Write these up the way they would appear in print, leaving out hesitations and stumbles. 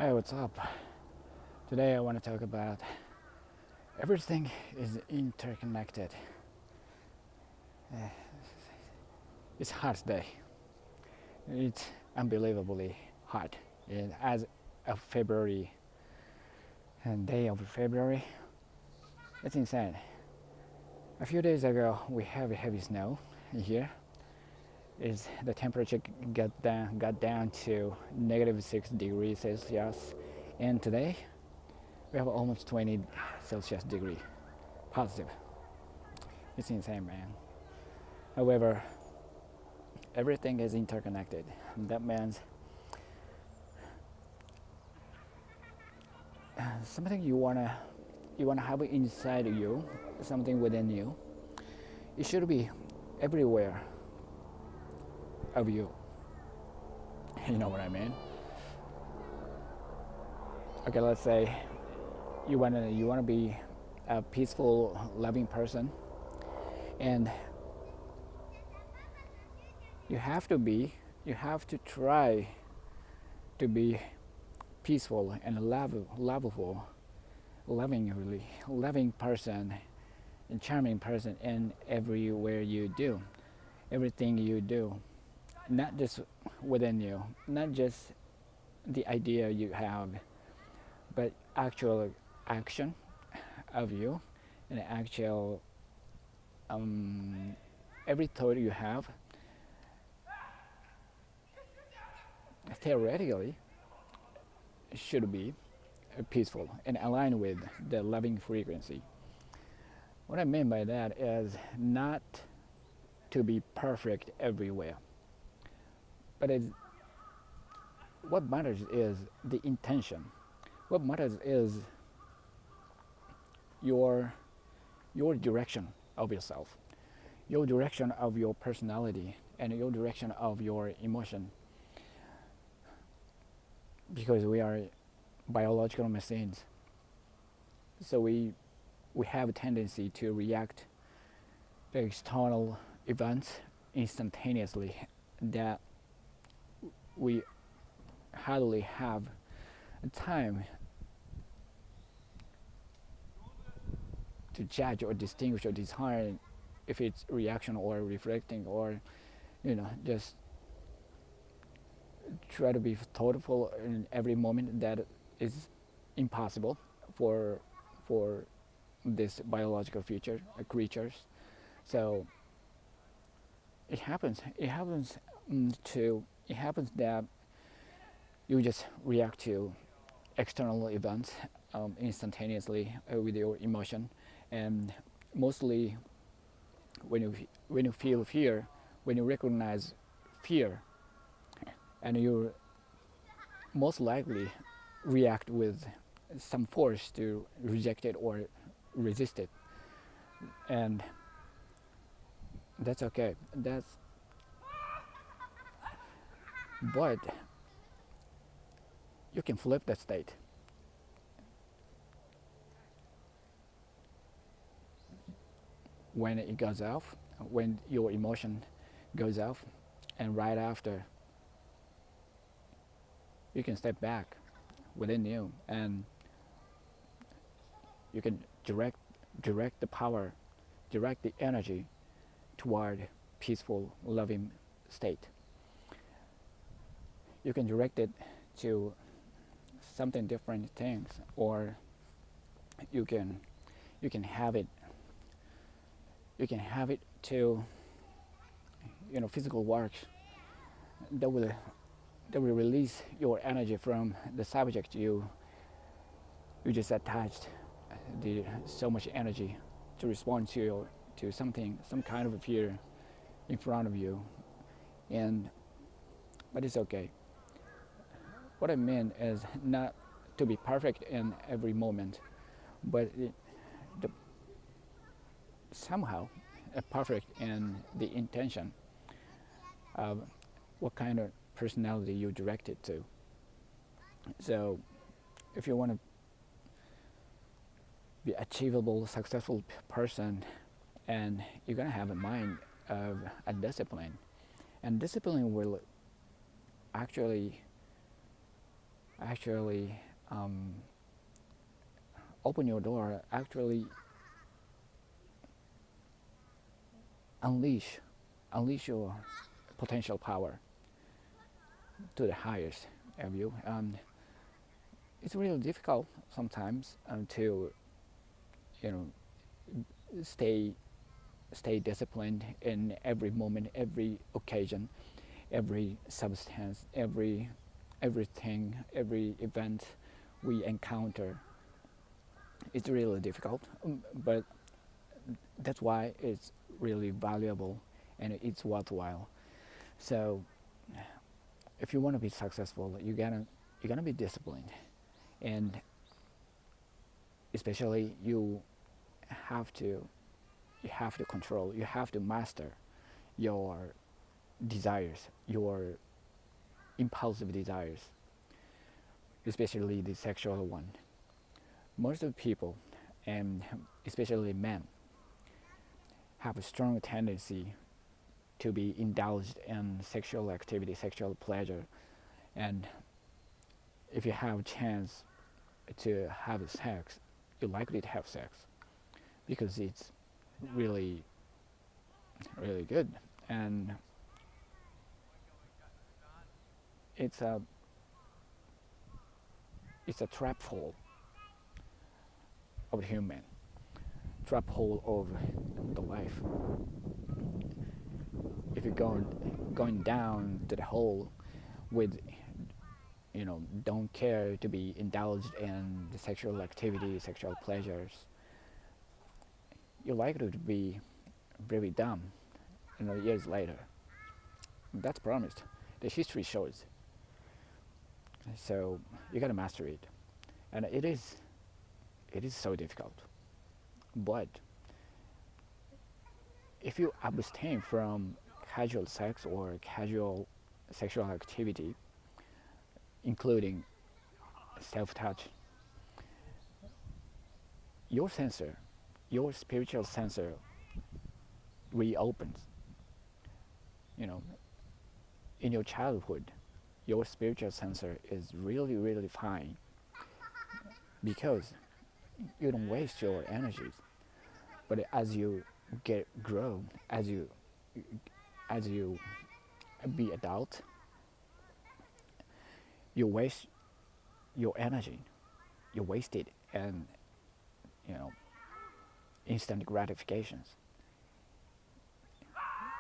Hi, what's up? Today I want to talk about everything is interconnected. Uh, it's hot day. It's unbelievably hot. And as of February and day of February, it's insane. A few days ago we have a heavy snow here. Is the temperature got down to -6 degrees Celsius, and today we have almost 20 Celsius degree positive. It's insane, man. However, everything is interconnected. That means something you wanna have inside you, something within you. It should be everywhere of you. You know what I mean? Okay, let's say you wanna be a peaceful, loving person, and you have to be, you have to try to be peaceful and lovable, really loving person and charming person in everywhere you do, everything you do, not just within you, not just the idea you have, but actual action of you, and actual um, every thought you have theoretically should be peaceful and aligned with the loving frequency. What I mean by that is not to be perfect everywhere, but what matters is the intention. What matters is your your direction of yourself, your direction of your personality, and your direction of your emotion. Because we are biological machines, so we have a tendency to react to external events instantaneously, that we hardly have time to judge or distinguish or discern if it's reaction or reflecting, or just try to be thoughtful in every moment. That is impossible for for this biological future creatures. So it happens that you just react to external events instantaneously with your emotion, and mostly when you feel fear, when you recognize fear, and you most likely react with some force to reject it or resist it, and that's okay. That's But you can flip that state. When it goes off, when your emotion goes off, and right after, you can step back within you, and you can direct the power, direct the energy toward peaceful, loving state. You can direct it to something different things, or you can you can have it to physical work that will release your energy from the subject you just attached so much energy to respond to something, some kind of a fear in front of you. And but it's okay. What I mean is not to be perfect in every moment, but the, somehow perfect in the intention of what kind of personality you direct it to. So if you want to be achievable, successful person, and you're gonna have a mind of a discipline, and discipline will actually actually um, open your door, actually unleash unleash your potential power to the highest of you. It's really difficult sometimes to you know stay stay disciplined in every moment, every occasion, every substance, everything, every event we encounter. It's really difficult, but that's why it's really valuable and it's worthwhile. So if you want to be successful, you gotta be disciplined, and especially have to you have to control, you have to master your desires, your impulsive desires, especially the sexual one. Most of the people, and especially men, have a strong tendency to be indulged in sexual activity, sexual pleasure, and if you have a chance to have sex, you're likely to have sex because it's really, really good, and it's a it's a trap hole of the human, trap hole of the life. If you're going down to the hole with don't care to be indulged in the sexual activity, sexual pleasures, you're likely to be very dumb years later. That's promised. The history shows. So you gotta master it, and it is so difficult. But if you abstain from casual sex or casual sexual activity, including self-touch, your sensor, your spiritual sensor reopens. You know, in your childhood, your spiritual sensor is really, really fine because you don't waste your energies. But as you get grown, as you be adult, you waste your energy. You waste it and you know instant gratifications.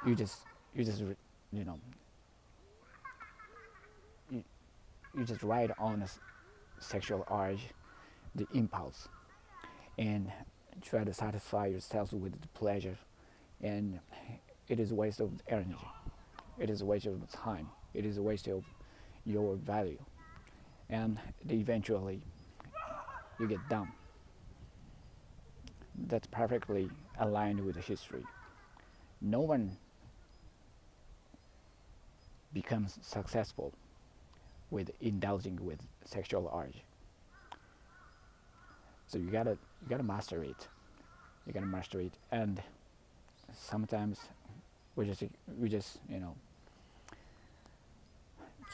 You just you know you, you just ride on a sexual urge, the impulse, and try to satisfy yourself with the pleasure, and it is a waste of energy. It is a waste of time. It is a waste of your value, and eventually you get dumb. That's perfectly aligned with the history. No one becomes successful with indulging with sexual urge. So you gotta master it. You gotta master it, and sometimes we just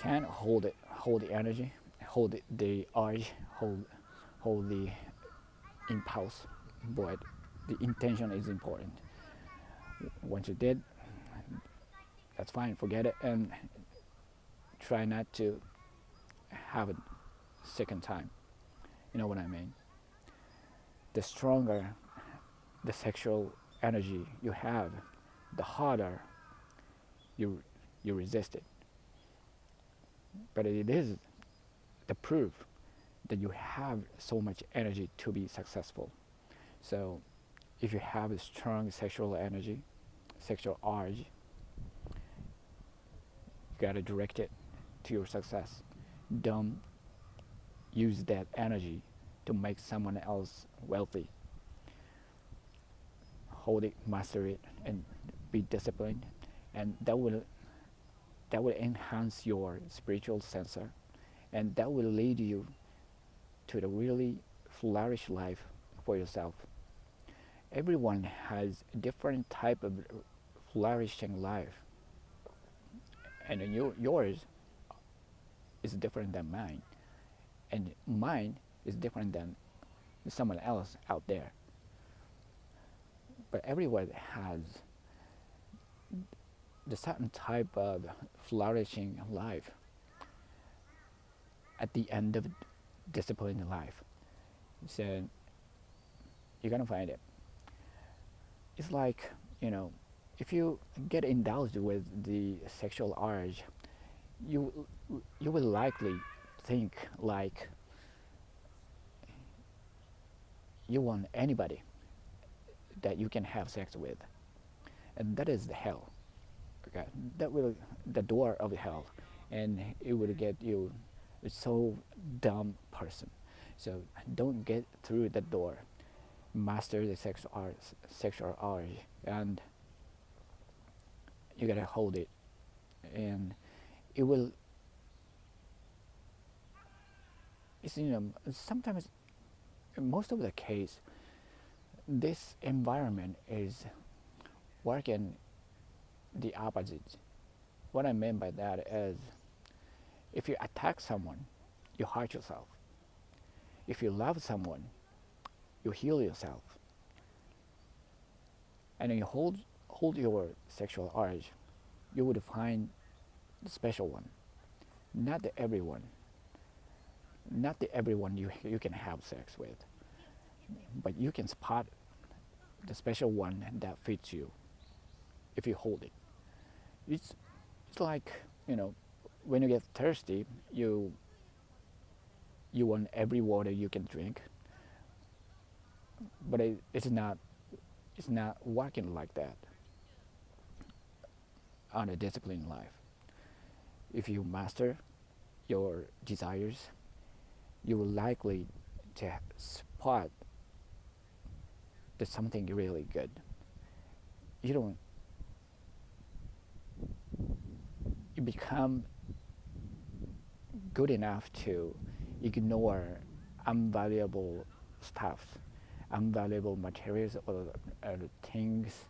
can't hold the energy, hold the urge, hold the impulse, but the intention is important. Once you did, that's fine. Forget it and try not to have it second time. You know what I mean? The stronger the sexual energy you have, the harder you you resist it. But it is the proof that you have so much energy to be successful. So if you have a strong sexual energy, sexual urge, you gotta direct it to your success. Don't use that energy to make someone else wealthy. Hold it, master it, and be disciplined, and that will enhance your spiritual sensor, and that will lead you to the really flourish life for yourself. Everyone has a different type of flourishing life, and yours is different than mine. and mine is different than someone else out there. But everyone has the certain type of flourishing life at the end of disciplined life. So you're gonna find it. It's like, you know, if you get indulged with the sexual urge, you you will likely think like you want anybody that you can have sex with, and that is the hell. Okay, that will the door of hell, and it will get you a so dumb person. So don't get through that door. Master the sexual urge, and you gotta hold it, and it will. It's, sometimes, most of the case, this environment is working the opposite. What I mean by that is, if you attack someone, you hurt yourself. If you love someone, you heal yourself. And when you hold your sexual urge, you would find the special one. Not the everyone. Not the everyone you can have sex with, but you can spot the special one that fits you if you hold it. It's like, when you get thirsty, you want every water you can drink, but it's not working like that on a disciplined life. If you master your desires, you will likely to spot there's something really good. You don't. You become good enough to ignore unvaluable stuff, unvaluable materials, or things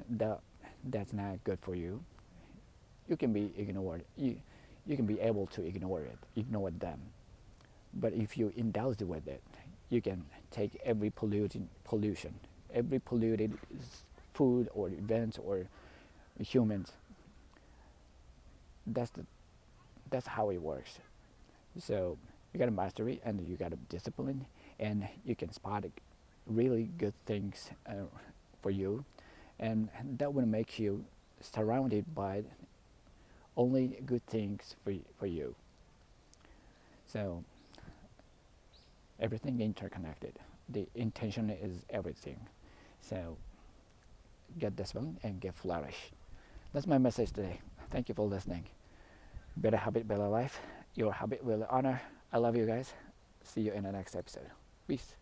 that that's not good for you. You can be ignored. You can be able to ignore them. But if you indulge with it, you can take every pollution, every polluted food or events or humans. That's the that's how it works. So you gotta master it, and you gotta discipline, and you can spot really good things for you, and that will make you surrounded by only good things for you. So everything interconnected. The intention is everything. So get discipline and get flourish. That's my message today. Thank you for listening. Better habit, better life. Your habit will honor. I love you guys. See you in the next episode. Peace.